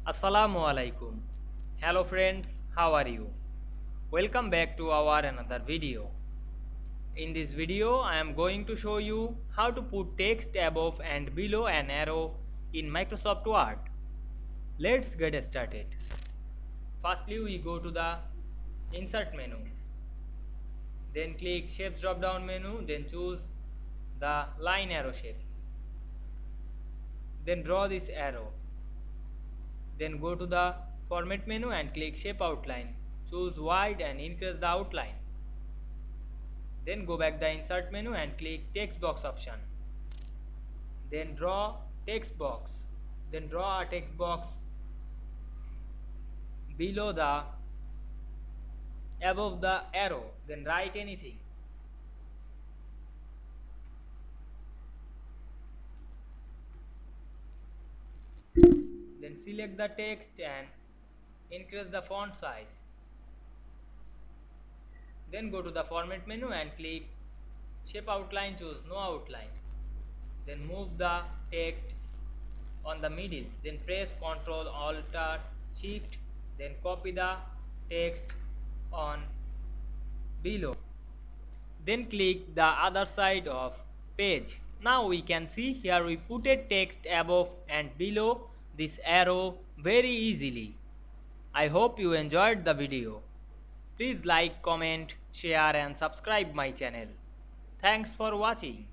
Assalamu Walaikum. Hello friends, how are you? Welcome back to our another video. In this video, I am going to show you how to put text above and below an arrow in Microsoft Word. Let's get started. Firstly, we go to the Insert menu. Then click Shapes drop down menu. Then choose the line arrow shape. Then draw this arrow. Then go to the Format menu and click Shape Outline. Choose wide and increase the outline. Then go back the Insert menu and click Text Box option. Then draw text box. Then draw a text box below the above the arrow. Then write anything. Then select the text and increase the font size. Then go to the Format menu and click Shape Outline, choose No Outline. Then move the text on the middle. Then press Ctrl Alt Shift. Then copy the text on below. Then click the other side of page. Now we can see here we put a text above and below this arrow very easily. I hope you enjoyed the video. Please like, comment, share and subscribe my channel. Thanks for watching.